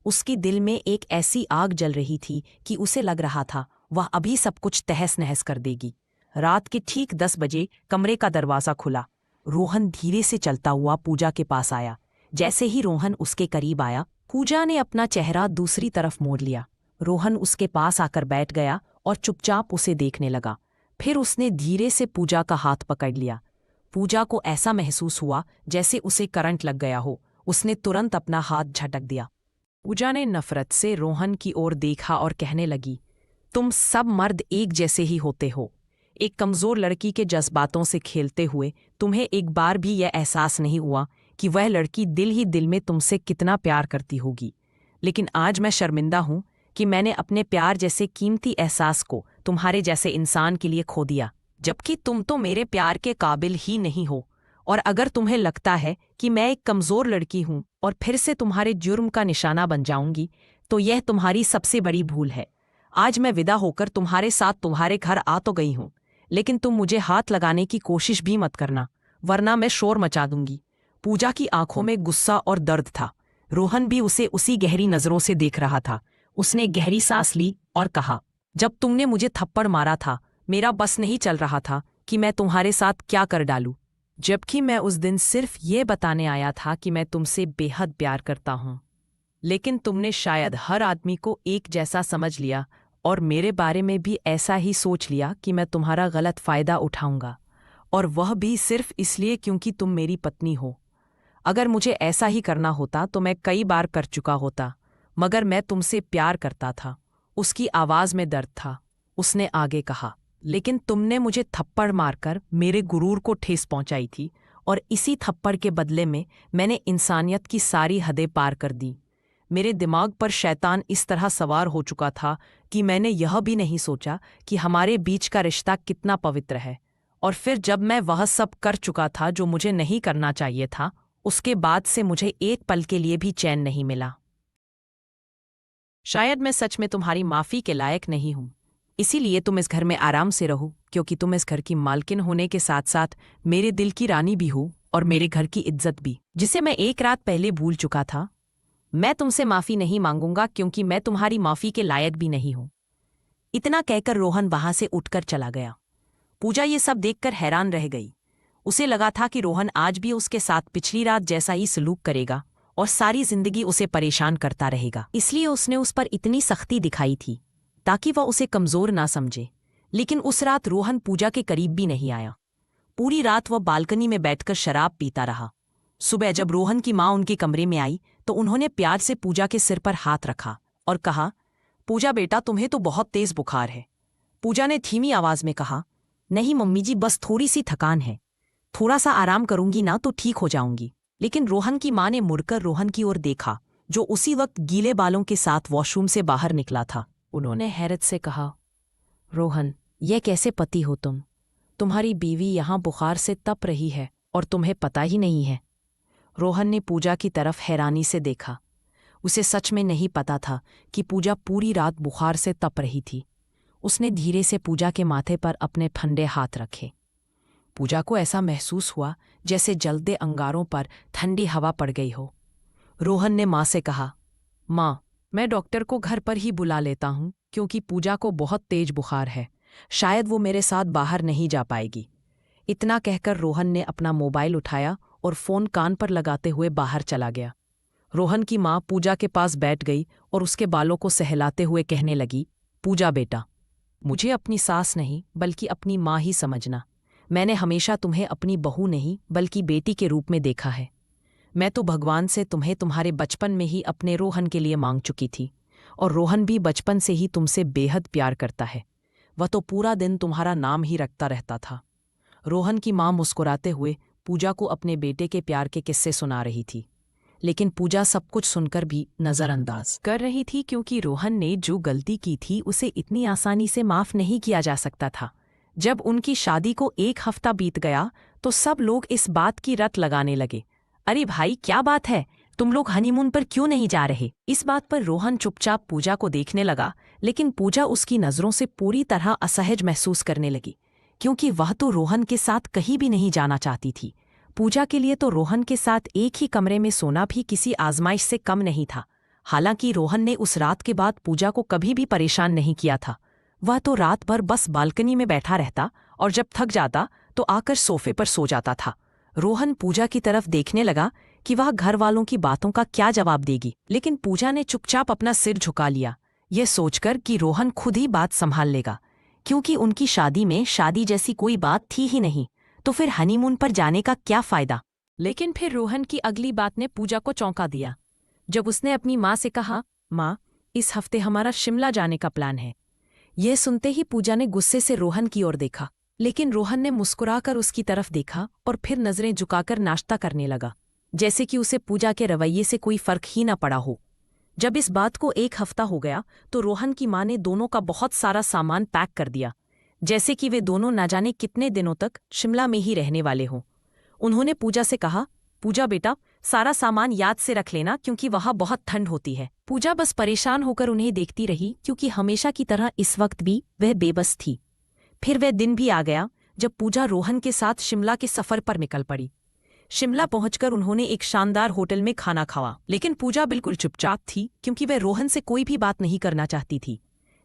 उसके दिल में एक ऐसी आग जल रही थी कि उसे लग रहा था वह अभी सब कुछ तहस नहस कर देगी। रात के ठीक 10 बजे कमरे का दरवाज़ा खुला। रोहन धीरे से चलता हुआ पूजा के पास आया। जैसे ही रोहन उसके करीब आया, पूजा ने अपना चेहरा दूसरी तरफ मोड़ लिया। रोहन उसके पास आकर बैठ गया और चुपचाप उसे देखने लगा। फिर उसने धीरे से पूजा का हाथ पकड़ लिया। पूजा को ऐसा महसूस हुआ जैसे उसे करंट लग गया हो। उसने तुरंत अपना हाथ झटक दिया। पूजा ने नफरत से रोहन की ओर देखा और कहने लगी, तुम सब मर्द एक जैसे ही होते हो। एक कमजोर लड़की के जज्बातों से खेलते हुए तुम्हें एक बार भी यह एहसास नहीं हुआ कि वह लड़की दिल ही दिल में तुमसे कितना प्यार करती होगी। लेकिन आज मैं शर्मिंदा हूं कि मैंने अपने प्यार जैसे कीमती एहसास को तुम्हारे जैसे इंसान के लिए खो दिया, जबकि तुम तो मेरे प्यार के काबिल ही नहीं हो। और अगर तुम्हें लगता है कि मैं एक कमज़ोर लड़की हूं और फिर से तुम्हारे जुर्म का निशाना बन जाऊंगी, तो यह तुम्हारी सबसे बड़ी भूल है। आज मैं विदा होकर तुम्हारे साथ तुम्हारे घर आ तो गई हूं, लेकिन तुम मुझे हाथ लगाने की कोशिश भी मत करना, वरना मैं शोर मचा दूंगी। पूजा की आंखों में गुस्सा और दर्द था। रोहन भी उसे उसी गहरी नज़रों से देख रहा था। उसने गहरी सांस ली और कहा, जब तुमने मुझे थप्पड़ मारा था, मेरा बस नहीं चल रहा था कि मैं तुम्हारे साथ क्या कर डालूं, जबकि मैं उस दिन सिर्फ ये बताने आया था कि मैं तुमसे बेहद प्यार करता हूं। लेकिन तुमने शायद हर आदमी को एक जैसा समझ लिया और मेरे बारे में भी ऐसा ही सोच लिया कि मैं तुम्हारा गलत फ़ायदा उठाऊंगा, और वह भी सिर्फ इसलिए क्योंकि तुम मेरी पत्नी हो। अगर मुझे ऐसा ही करना होता तो मैं कई बार कर चुका होता, मगर मैं तुमसे प्यार करता था। उसकी आवाज़ में दर्द था। उसने आगे कहा, लेकिन तुमने मुझे थप्पड़ मारकर मेरे गुरूर को ठेस पहुंचाई थी, और इसी थप्पड़ के बदले में मैंने इंसानियत की सारी हदें पार कर दी। मेरे दिमाग पर शैतान इस तरह सवार हो चुका था कि मैंने यह भी नहीं सोचा कि हमारे बीच का रिश्ता कितना पवित्र है। और फिर जब मैं वह सब कर चुका था जो मुझे नहीं करना चाहिए था, उसके बाद से मुझे एक पल के लिए भी चैन नहीं मिला। शायद मैं सच में तुम्हारी माफ़ी के लायक नहीं हूं, इसीलिए तुम इस घर में आराम से रहो, क्योंकि तुम इस घर की मालकिन होने के साथ साथ मेरे दिल की रानी भी हो और मेरे घर की इज्जत भी, जिसे मैं एक रात पहले भूल चुका था। मैं तुमसे माफ़ी नहीं मांगूंगा क्योंकि मैं तुम्हारी माफ़ी के लायक भी नहीं हूं। इतना कहकर रोहन वहां से उठकर चला गया। पूजा ये सब देखकर हैरान रह गई। उसे लगा था कि रोहन आज भी उसके साथ पिछली रात जैसा ही सलूक करेगा और सारी जिंदगी उसे परेशान करता रहेगा। इसलिए उसने उस पर इतनी सख्ती दिखाई थी ताकि वह उसे कमज़ोर ना समझे। लेकिन उस रात रोहन पूजा के करीब भी नहीं आया। पूरी रात वह बालकनी में बैठकर शराब पीता रहा। सुबह जब रोहन की माँ उनके कमरे में आई तो उन्होंने प्यार से पूजा के सिर पर हाथ रखा और कहा, पूजा बेटा, तुम्हें तो बहुत तेज बुखार है। पूजा ने धीमी आवाज में कहा, नहीं मम्मी जी, बस थोड़ी सी थकान है, थोड़ा सा आराम करूंगी ना तो ठीक हो जाऊंगी। लेकिन रोहन की माँ ने मुड़कर रोहन की ओर देखा, जो उसी वक्त गीले बालों के साथ वॉशरूम से बाहर निकला था। उन्होंने हैरत से कहा, रोहन, यह कैसे पति हो तुम? तुम्हारी बीवी यहाँ बुखार से तप रही है और तुम्हें पता ही नहीं है। रोहन ने पूजा की तरफ हैरानी से देखा। उसे सच में नहीं पता था कि पूजा पूरी रात बुखार से तप रही थी। उसने धीरे से पूजा के माथे पर अपने ठंडे हाथ रखे। पूजा को ऐसा महसूस हुआ जैसे जलते अंगारों पर ठंडी हवा पड़ गई हो। रोहन ने माँ से कहा, माँ, मैं डॉक्टर को घर पर ही बुला लेता हूँ क्योंकि पूजा को बहुत तेज बुखार है। शायद वो मेरे साथ बाहर नहीं जा पाएगी। इतना कहकर रोहन ने अपना मोबाइल उठाया और फ़ोन कान पर लगाते हुए बाहर चला गया। रोहन की माँ पूजा के पास बैठ गई और उसके बालों को सहलाते हुए कहने लगी, पूजा बेटा, मुझे अपनी सास नहीं बल्कि अपनी माँ ही समझना। मैंने हमेशा तुम्हें अपनी बहू नहीं बल्कि बेटी के रूप में देखा है। मैं तो भगवान से तुम्हें तुम्हारे बचपन में ही अपने रोहन के लिए मांग चुकी थी और रोहन भी बचपन से ही तुमसे बेहद प्यार करता है। वह तो पूरा दिन तुम्हारा नाम ही रखता रहता था। रोहन की माँ मुस्कुराते हुए पूजा को अपने बेटे के प्यार के किस्से सुना रही थी, लेकिन पूजा सब कुछ सुनकर भी नज़रअंदाज कर रही थी क्योंकि रोहन ने जो गलती की थी उसे इतनी आसानी से माफ़ नहीं किया जा सकता था। जब उनकी शादी को 1 हफ्ता बीत गया तो सब लोग इस बात की रट लगाने लगे, अरे भाई क्या बात है, तुम लोग हनीमून पर क्यों नहीं जा रहे? इस बात पर रोहन चुपचाप पूजा को देखने लगा, लेकिन पूजा उसकी नज़रों से पूरी तरह असहज महसूस करने लगी क्योंकि वह तो रोहन के साथ कहीं भी नहीं जाना चाहती थी। पूजा के लिए तो रोहन के साथ एक ही कमरे में सोना भी किसी आजमाइश से कम नहीं था। हालांकि रोहन ने उस रात के बाद पूजा को कभी भी परेशान नहीं किया था। वह तो रात भर बस बालकनी में बैठा रहता और जब थक जाता तो आकर सोफे पर सो जाता था। रोहन पूजा की तरफ देखने लगा कि वह घर वालों की बातों का क्या जवाब देगी, लेकिन पूजा ने चुपचाप अपना सिर झुका लिया, यह सोचकर कि रोहन खुद ही बात संभाल लेगा क्योंकि उनकी शादी में शादी जैसी कोई बात थी ही नहीं, तो फिर हनीमून पर जाने का क्या फायदा। लेकिन फिर रोहन की अगली बात ने पूजा को चौंका दिया जब उसने अपनी माँ से कहा, माँ, इस हफ्ते हमारा शिमला जाने का प्लान है। यह सुनते ही पूजा ने गुस्से से रोहन की ओर देखा, लेकिन रोहन ने मुस्कुराकर उसकी तरफ देखा और फिर नजरें झुकाकर नाश्ता करने लगा, जैसे कि उसे पूजा के रवैये से कोई फर्क ही न पड़ा हो। जब इस बात को 1 हफ्ता हो गया तो रोहन की माँ ने दोनों का बहुत सारा सामान पैक कर दिया, जैसे कि वे दोनों न जाने कितने दिनों तक शिमला में ही रहने वाले हों। उन्होंने पूजा से कहा, पूजा बेटा, सारा सामान याद से रख लेना क्योंकि वहाँ बहुत ठंड होती है। पूजा बस परेशान होकर उन्हें देखती रही क्योंकि हमेशा की तरह इस वक्त भी वह बेबस थी। फिर वह दिन भी आ गया जब पूजा रोहन के साथ शिमला के सफर पर निकल पड़ी। शिमला पहुंचकर उन्होंने एक शानदार होटल में खाना खाया, लेकिन पूजा बिल्कुल चुपचाप थी क्योंकि वह रोहन से कोई भी बात नहीं करना चाहती थी।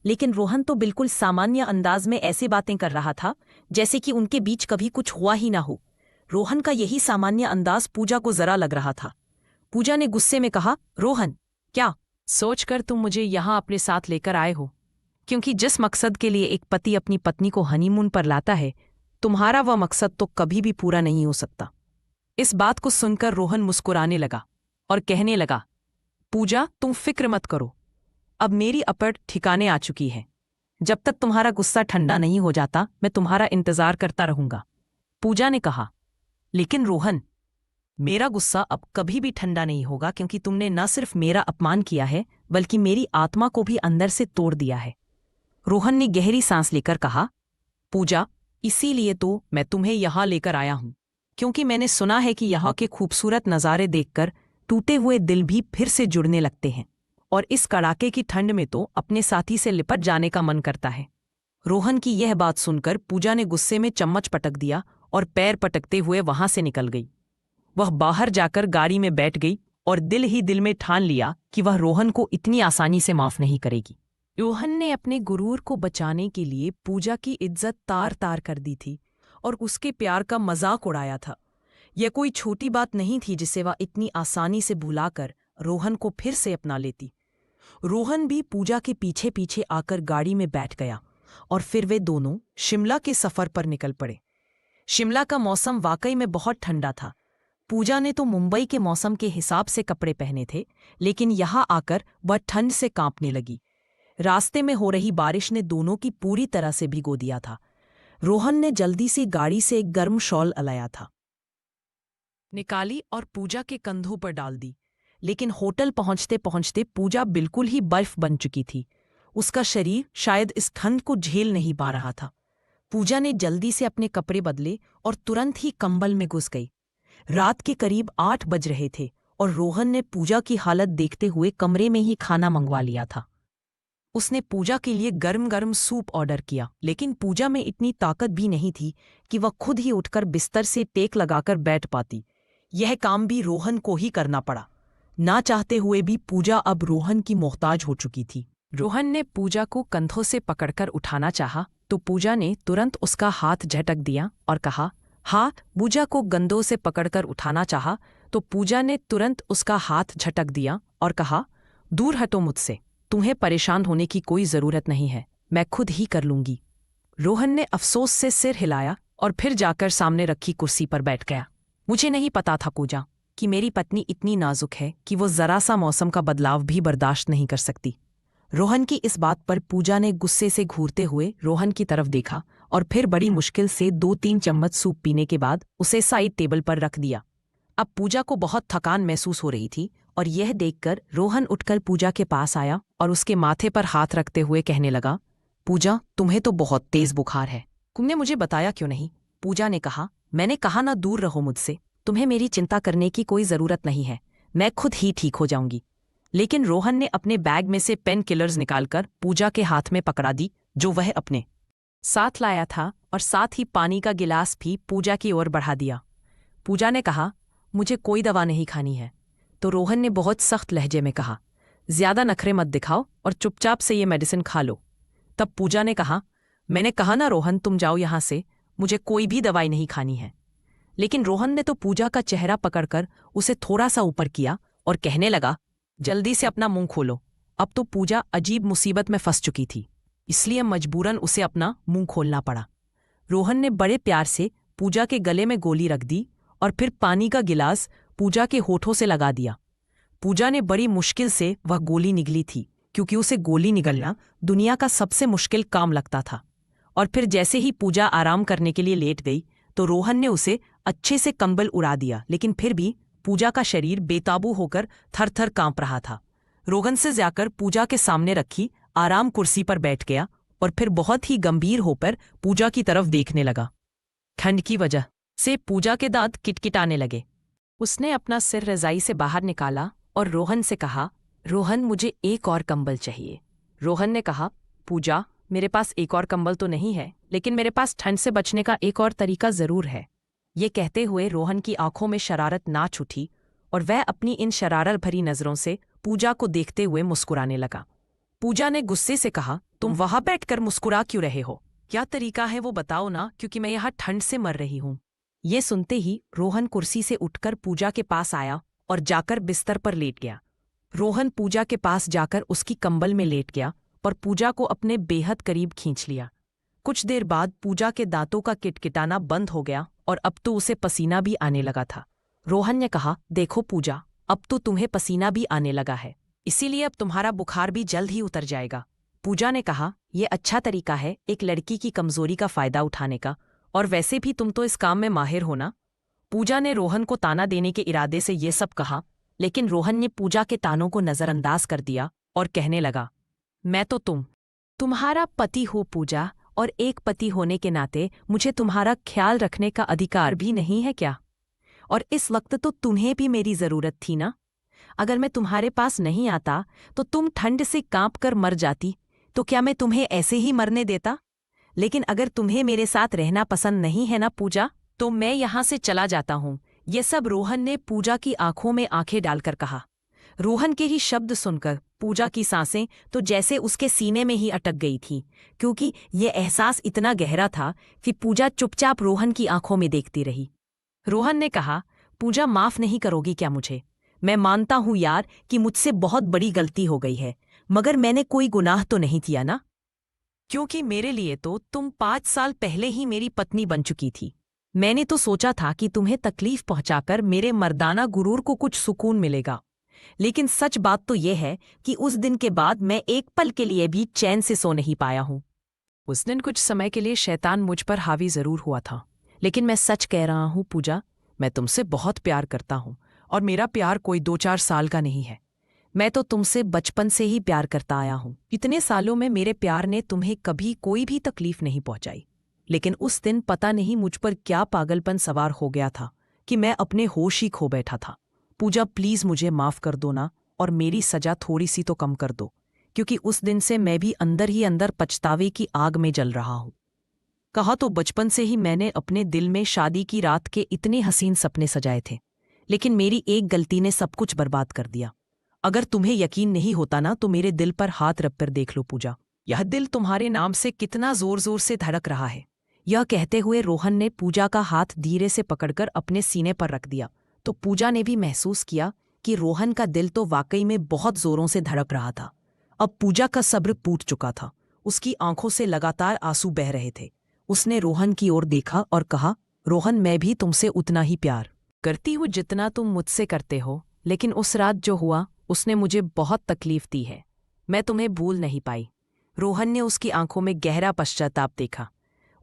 लेकिन रोहन तो बिल्कुल सामान्य अंदाज में ऐसी बातें कर रहा था जैसे कि उनके बीच कभी कुछ हुआ ही ना हो। रोहन का यही सामान्य अंदाज पूजा को जरा लग रहा था। पूजा ने गुस्से में कहा, रोहन, क्या सोचकर तुम मुझे यहाँ अपने साथ लेकर आए हो? क्योंकि जिस मकसद के लिए एक पति अपनी पत्नी को हनीमून पर लाता है, तुम्हारा वह मकसद तो कभी भी पूरा नहीं हो सकता। इस बात को सुनकर रोहन मुस्कुराने लगा और कहने लगा, पूजा, तुम फिक्र मत करो, अब मेरी अपट ठिकाने आ चुकी है। जब तक तुम्हारा गुस्सा ठंडा नहीं हो जाता मैं तुम्हारा इंतजार करता रहूंगा। पूजा ने कहा, लेकिन रोहन, मेरा गुस्सा अब कभी भी ठंडा नहीं होगा क्योंकि तुमने न सिर्फ मेरा अपमान किया है बल्कि मेरी आत्मा को भी अंदर से तोड़ दिया है। रोहन ने गहरी सांस लेकर कहा, पूजा, इसीलिए तो मैं तुम्हें यहाँ लेकर आया हूँ क्योंकि मैंने सुना है कि यहाँ के खूबसूरत नज़ारे देखकर टूटे हुए दिल भी फिर से जुड़ने लगते हैं और इस कड़ाके की ठंड में तो अपने साथी से लिपट जाने का मन करता है। रोहन की यह बात सुनकर पूजा ने गुस्से में चम्मच पटक दिया और पैर पटकते हुए वहां से निकल गई। वह बाहर जाकर गाड़ी में बैठ गई और दिल ही दिल में ठान लिया कि वह रोहन को इतनी आसानी से माफ नहीं करेगी। रोहन ने अपने गुरूर को बचाने के लिए पूजा की इज्जत तार तार कर दी थी और उसके प्यार का मजाक उड़ाया था। यह कोई छोटी बात नहीं थी जिसे वह इतनी आसानी से भुलाकर रोहन को फिर से अपना लेती। रोहन भी पूजा के पीछे पीछे आकर गाड़ी में बैठ गया और फिर वे दोनों शिमला के सफर पर निकल पड़े। शिमला का मौसम वाकई में बहुत ठंडा था। पूजा ने तो मुंबई के मौसम के हिसाब से कपड़े पहने थे, लेकिन यहाँ आकर वह ठंड से कांपने लगी। रास्ते में हो रही बारिश ने दोनों की पूरी तरह से भिगो दिया था। रोहन ने जल्दी से गाड़ी से एक गर्म शॉल लाया था, निकाली और पूजा के कंधों पर डाल दी। लेकिन होटल पहुंचते पहुंचते पूजा बिल्कुल ही बर्फ बन चुकी थी। उसका शरीर शायद इस ठंड को झेल नहीं पा रहा था। पूजा ने जल्दी से अपने कपड़े बदले और तुरंत ही कंबल में घुस गई। रात के करीब 8 बज रहे थे और रोहन ने पूजा की हालत देखते हुए कमरे में ही खाना मंगवा लिया था। उसने पूजा के लिए गर्म गर्म सूप ऑर्डर किया, लेकिन पूजा में इतनी ताकत भी नहीं थी कि वह खुद ही उठकर बिस्तर से टेक लगाकर बैठ पाती। यह काम भी रोहन को ही करना पड़ा। ना चाहते हुए भी पूजा अब रोहन की मोहताज हो चुकी थी। रोहन ने पूजा को कंधों से पकड़कर उठाना चाहा तो पूजा ने तुरंत उसका हाथ झटक दिया और कहा, हाँ। पूजा को गंदों से पकड़कर उठाना चाहा तो पूजा ने तुरंत उसका हाथ झटक दिया और कहा, दूर हटो मुझसे, तुम्हें परेशान होने की कोई जरूरत नहीं है, मैं खुद ही कर लूंगी। रोहन ने अफसोस से सिर हिलाया और फिर जाकर सामने रखी कुर्सी पर बैठ गया। मुझे नहीं पता था पूजा कि मेरी पत्नी इतनी नाजुक है कि वो जरा सा मौसम का बदलाव भी बर्दाश्त नहीं कर सकती। रोहन की इस बात पर पूजा ने गुस्से से घूरते हुए रोहन की तरफ देखा और फिर बड़ी मुश्किल से 2-3 चम्मच सूप पीने के बाद उसे साइड टेबल पर रख दिया। अब पूजा को बहुत थकान महसूस हो रही थी और यह देखकर रोहन उठकर पूजा के पास आया और उसके माथे पर हाथ रखते हुए कहने लगा, पूजा, तुम्हें तो बहुत तेज बुखार है, तुमने मुझे बताया क्यों नहीं? पूजा ने कहा, मैंने कहा ना, दूर रहो मुझसे, तुम्हें मेरी चिंता करने की कोई जरूरत नहीं है, मैं खुद ही ठीक हो जाऊंगी। लेकिन रोहन ने अपने बैग में से पेन किलर्स निकालकर पूजा के हाथ में पकड़ा दी, जो वह अपने साथ लाया था, और साथ ही पानी का गिलास भी पूजा की ओर बढ़ा दिया। पूजा ने कहा, मुझे कोई दवा नहीं खानी है। तो रोहन ने बहुत सख्त लहजे में कहा, ज्यादा नखरे मत दिखाओ और चुपचाप से ये मेडिसिन खा लो। तब पूजा ने कहा, मैंने कहा ना रोहन, तुम जाओ यहां से, मुझे कोई भी दवाई नहीं खानी है। लेकिन रोहन ने तो पूजा का चेहरा पकड़कर उसे थोड़ा सा ऊपर किया और कहने लगा, जल्दी से अपना मुंह खोलो। अब तो पूजा अजीब मुसीबत में फंस चुकी थी, इसलिए मजबूरन उसे अपना मुंह खोलना पड़ा। रोहन ने बड़े प्यार से पूजा के गले में गोली रख दी और फिर पानी का गिलास पूजा के होठों से लगा दिया। पूजा ने बड़ी मुश्किल से वह गोली निगली थी, क्योंकि उसे गोली निगलना दुनिया का सबसे मुश्किल काम लगता था। और फिर जैसे ही पूजा आराम करने के लिए लेट गई तो रोहन ने उसे अच्छे से कंबल उड़ा दिया, लेकिन फिर भी पूजा का शरीर बेकाबू होकर थर थर कांप रहा था। रोहन से जाकर पूजा के सामने रखी आराम कुर्सी पर बैठ गया और फिर बहुत ही गंभीर होकर पूजा की तरफ देखने लगा। ठंड की वजह से पूजा के दांत किटकिटाने लगे। उसने अपना सिर रजाई से बाहर निकाला और रोहन से कहा, रोहन, मुझे एक और कंबल चाहिए। रोहन ने कहा, पूजा, मेरे पास एक और कंबल तो नहीं है, लेकिन मेरे पास ठंड से बचने का एक और तरीका जरूर है। ये कहते हुए रोहन की आंखों में शरारत नाच उठी और वह अपनी इन शरारत भरी नजरों से पूजा को देखते हुए मुस्कुराने लगा। पूजा ने गुस्से से कहा, तुम वहां बैठकर मुस्कुरा क्यों रहे हो? क्या तरीका है वो बताओ ना, क्योंकि मैं यहाँ ठंड से मर रही हूँ। ये सुनते ही रोहन कुर्सी से उठकर पूजा के पास आया और जाकर बिस्तर पर लेट गया। रोहन पूजा के पास जाकर उसकी कंबल में लेट गया और पूजा को अपने बेहद करीब खींच लिया। कुछ देर बाद पूजा के दांतों का किटकिटाना बंद हो गया और अब तो उसे पसीना भी आने लगा था। रोहन ने कहा, देखो पूजा, अब तो तुम्हें पसीना भी आने लगा है, इसीलिए अब तुम्हारा बुखार भी जल्द ही उतर जाएगा। पूजा ने कहा, यह अच्छा तरीका है एक लड़की की कमजोरी का फायदा उठाने का, और वैसे भी तुम तो इस काम में माहिर हो ना। पूजा ने रोहन को ताना देने के इरादे से ये सब कहा, लेकिन रोहन ने पूजा के तानों को नजरअंदाज कर दिया और कहने लगा, मैं तो तुम्हारा पति हूँ पूजा, और एक पति होने के नाते मुझे तुम्हारा ख्याल रखने का अधिकार भी नहीं है क्या? और इस वक्त तो तुम्हें भी मेरी जरूरत थी ना। अगर मैं तुम्हारे पास नहीं आता तो तुम ठंड से कांप कर मर जाती, तो क्या मैं तुम्हें ऐसे ही मरने देता? लेकिन अगर तुम्हें मेरे साथ रहना पसंद नहीं है ना पूजा, तो मैं यहाँ से चला जाता हूँ। ये सब रोहन ने पूजा की आंखों में आंखें डालकर कहा। रोहन के ही शब्द सुनकर पूजा की सांसें तो जैसे उसके सीने में ही अटक गई थी, क्योंकि ये एहसास इतना गहरा था कि पूजा चुपचाप रोहन की आंखों में देखती रही। रोहन ने कहा, पूजा, माफ नहीं करोगी क्या मुझे? मैं मानता हूं यार कि मुझसे बहुत बड़ी गलती हो गई है, मगर मैंने कोई गुनाह तो नहीं किया ना? क्योंकि मेरे लिए तो तुम 5 साल पहले ही मेरी पत्नी बन चुकी थी। मैंने तो सोचा था कि तुम्हें तकलीफ पहुंचाकर मेरे मर्दाना गुरूर को कुछ सुकून मिलेगा, लेकिन सच बात तो यह है कि उस दिन के बाद मैं एक पल के लिए भी चैन से सो नहीं पाया हूं। उस दिन कुछ समय के लिए शैतान मुझ पर हावी जरूर हुआ था, लेकिन मैं सच कह रहा हूं पूजा, मैं तुमसे बहुत प्यार करता हूं, और मेरा प्यार कोई 2-4 साल का नहीं है। मैं तो तुमसे बचपन से ही प्यार करता आया हूं। इतने सालों में मेरे प्यार ने तुम्हें कभी कोई भी तकलीफ नहीं पहुंचाई। लेकिन उस दिन पता नहीं मुझ पर क्या पागलपन सवार हो गया था कि मैं अपने होश ही खो बैठा था। पूजा प्लीज मुझे माफ कर दो ना, और मेरी सजा थोड़ी सी तो कम कर दो, क्योंकि उस दिन से मैं भी अंदर ही अंदर पछतावे की आग में जल रहा हूं। कहा तो बचपन से ही मैंने अपने दिल में शादी की रात के इतने हसीन सपने सजाए थे, लेकिन मेरी एक गलती ने सब कुछ बर्बाद कर दिया। अगर तुम्हें यकीन नहीं होता ना तो मेरे दिल पर हाथ रख कर देख लो पूजा, यह दिल तुम्हारे नाम से कितना जोर जोर से धड़क रहा है। यह कहते हुए रोहन ने पूजा का हाथ धीरे से पकड़कर अपने सीने पर रख दिया, तो पूजा ने भी महसूस किया कि रोहन का दिल तो वाकई में बहुत जोरों से धड़क रहा था। अब पूजा का सब्र टूट चुका था, उसकी आंखों से लगातार आंसू बह रहे थे। उसने रोहन की ओर देखा और कहा, रोहन, मैं भी तुमसे उतना ही प्यार करती हूँ जितना तुम मुझसे करते हो, लेकिन उस रात जो हुआ उसने मुझे बहुत तकलीफ दी है। मैं तुम्हें भूल नहीं पाई। रोहन ने उसकी आंखों में गहरा पश्चाताप देखा।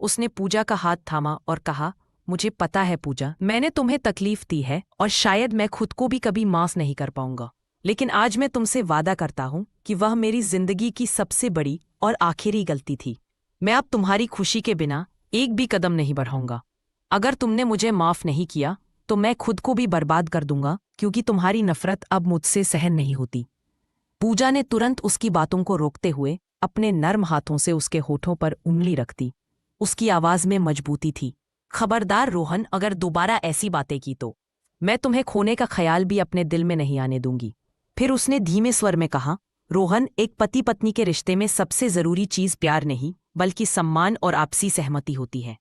उसने पूजा का हाथ थामा और कहा, मुझे पता है पूजा, मैंने तुम्हें तकलीफ दी है और शायद मैं खुद को भी कभी माफ नहीं कर पाऊंगा, लेकिन आज मैं तुमसे वादा करता हूं कि वह मेरी जिंदगी की सबसे बड़ी और आखिरी गलती थी। मैं अब तुम्हारी खुशी के बिना एक भी कदम नहीं बढ़ाऊंगा। अगर तुमने मुझे माफ नहीं किया तो मैं खुद को भी बर्बाद कर दूंगा, क्योंकि तुम्हारी नफरत अब मुझसे सहन नहीं होती। पूजा ने तुरंत उसकी बातों को रोकते हुए अपने नर्म हाथों से उसके होठों पर उंगली रख दी। उसकी आवाज में मजबूती थी। खबरदार रोहन, अगर दोबारा ऐसी बातें की तो मैं तुम्हें खोने का ख्याल भी अपने दिल में नहीं आने दूंगी। फिर उसने धीमे स्वर में कहा, रोहन, एक पति पत्नी के रिश्ते में सबसे जरूरी चीज प्यार नहीं बल्कि सम्मान और आपसी सहमति होती है।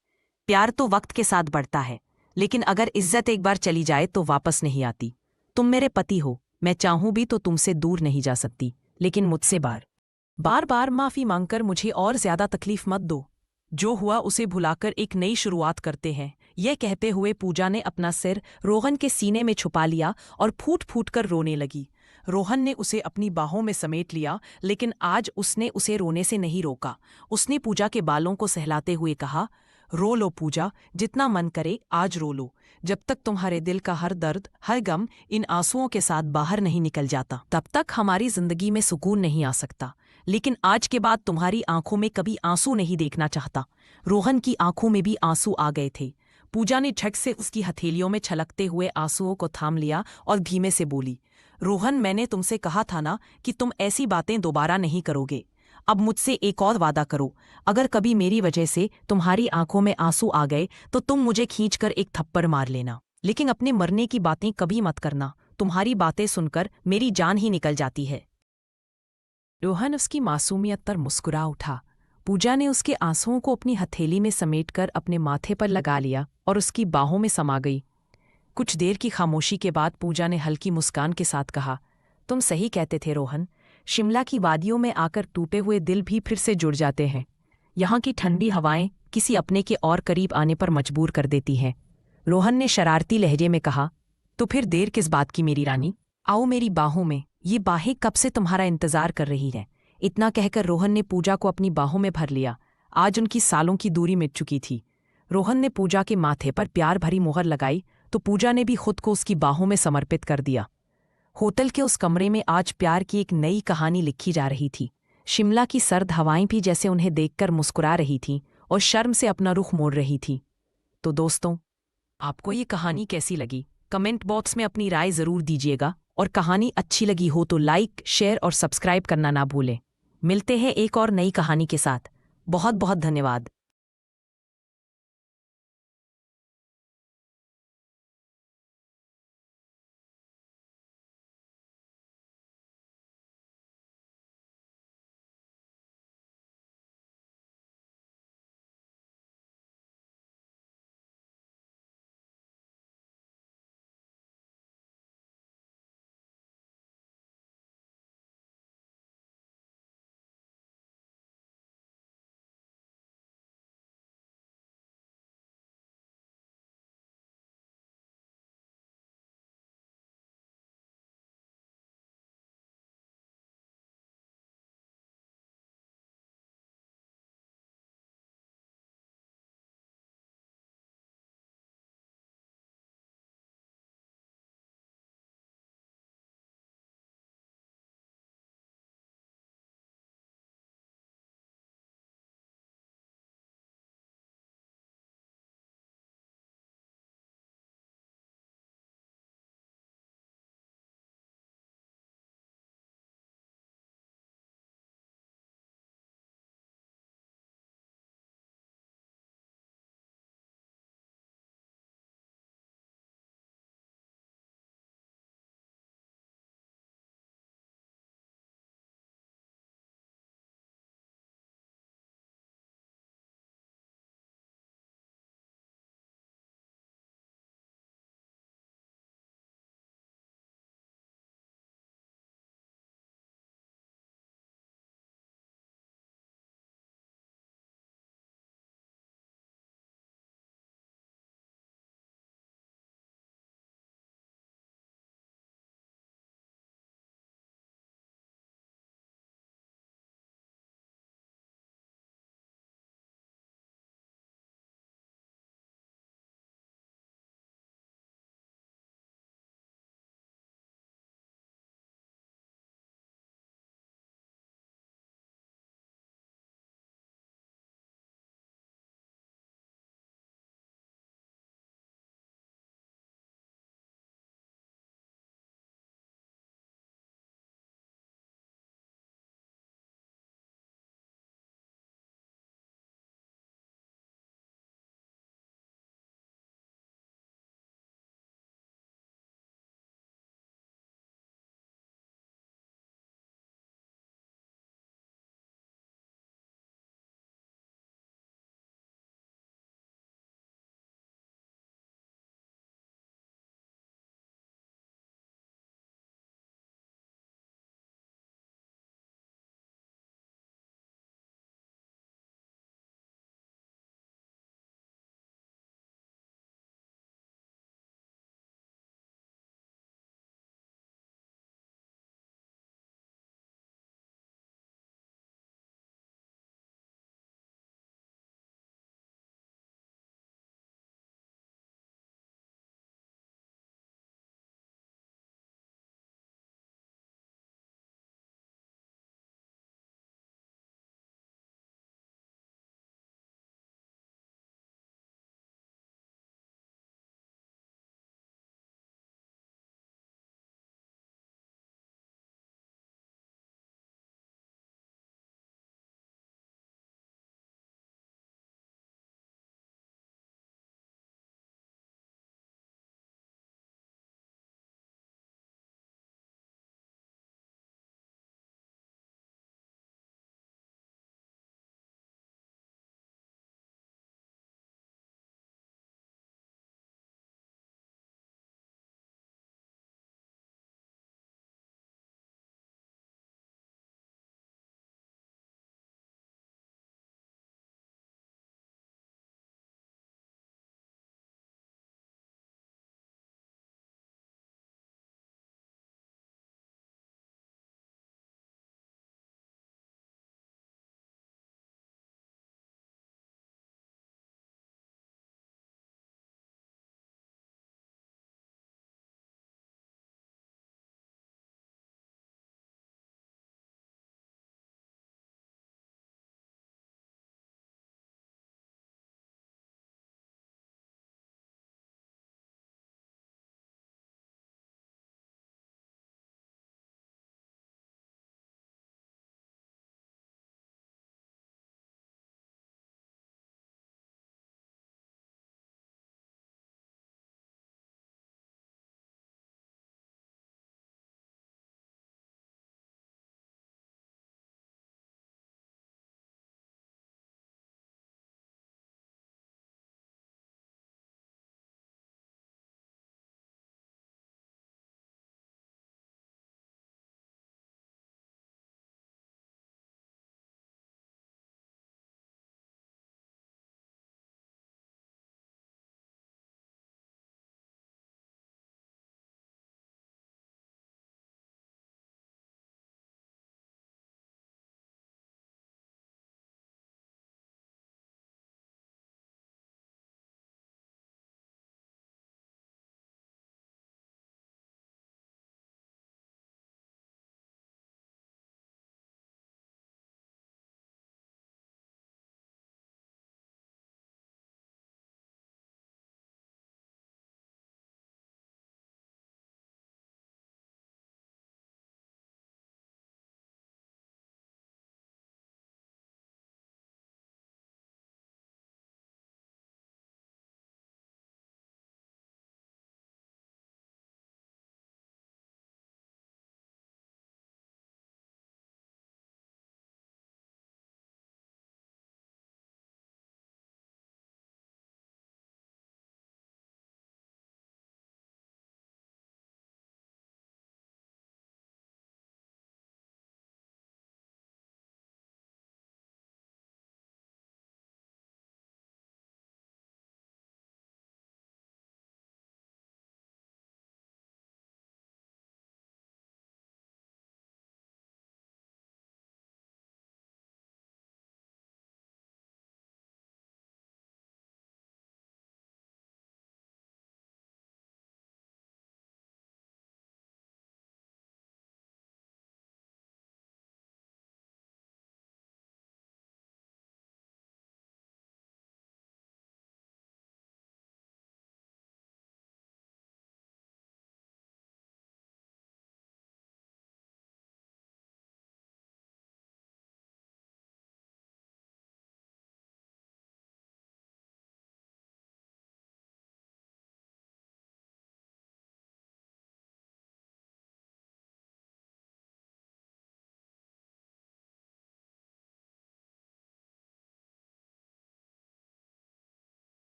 प्यार तो वक्त के साथ बढ़ता है, लेकिन अगर इज्जत एक बार चली जाए तो वापस नहीं आती। तुम मेरे पति हो, मैं चाहूं भी तो तुमसे दूर नहीं जा सकती, लेकिन मुझसे बार बार माफी मांगकर मुझे और ज्यादा तकलीफ मत दो। जो हुआ उसे भुलाकर एक नई शुरुआत करते हैं। यह कहते हुए पूजा ने अपना सिर रोहन के सीने में छुपा लिया और फूट फूट कर रोने लगी। रोहन ने उसे अपनी बाहों में समेट लिया, लेकिन आज उसने उसे रोने से नहीं रोका। उसने पूजा के बालों को सहलाते हुए कहा, रो लो पूजा, जितना मन करे आज रो लो। जब तक तुम्हारे दिल का हर दर्द, हर गम इन आंसुओं के साथ बाहर नहीं निकल जाता, तब तक हमारी जिंदगी में सुकून नहीं आ सकता। लेकिन आज के बाद तुम्हारी आंखों में कभी आंसू नहीं देखना चाहता। रोहन की आंखों में भी आंसू आ गए थे। पूजा ने झट से उसकी हथेलियों में छलकते हुए आंसुओं को थाम लिया और धीमे से बोली, रोहन, मैंने तुमसे कहा था ना कि तुम ऐसी बातें दोबारा नहीं करोगे। अब मुझसे एक और वादा करो, अगर कभी मेरी वजह से तुम्हारी आंखों में आंसू आ गए तो तुम मुझे खींचकर एक थप्पड़ मार लेना, लेकिन अपने मरने की बातें कभी मत करना। तुम्हारी बातें सुनकर मेरी जान ही निकल जाती है। रोहन उसकी मासूमियत पर मुस्कुरा उठा। पूजा ने उसके आंसुओं को अपनी हथेली में समेटकर अपने माथे पर लगा लिया और उसकी बाहों में समा गई। कुछ देर की खामोशी के बाद पूजा ने हल्की मुस्कान के साथ कहा, तुम सही कहते थे रोहन, शिमला की वादियों में आकर टूटे हुए दिल भी फिर से जुड़ जाते हैं। यहाँ की ठंडी हवाएं किसी अपने के और करीब आने पर मजबूर कर देती हैं। रोहन ने शरारती लहजे में कहा, तो फिर देर किस बात की मेरी रानी, आओ मेरी बाहों में, ये बाहें कब से तुम्हारा इंतजार कर रही हैं। इतना कहकर रोहन ने पूजा को अपनी बाहों में भर लिया। आज उनकी सालों की दूरी मिट चुकी थी। रोहन ने पूजा के माथे पर प्यार भरी मुहर लगाई तो पूजा ने भी खुद को उसकी बाहों में समर्पित कर दिया। होटल के उस कमरे में आज प्यार की एक नई कहानी लिखी जा रही थी। शिमला की सर्द हवाएं भी जैसे उन्हें देखकर मुस्कुरा रही थीं और शर्म से अपना रुख मोड़ रही थी। तो दोस्तों, आपको ये कहानी कैसी लगी? कमेंट बॉक्स में अपनी राय जरूर दीजिएगा, और कहानी अच्छी लगी हो तो लाइक, शेयर और सब्सक्राइब करना ना भूलें। मिलते हैं एक और नई कहानी के साथ। बहुत बहुत धन्यवाद।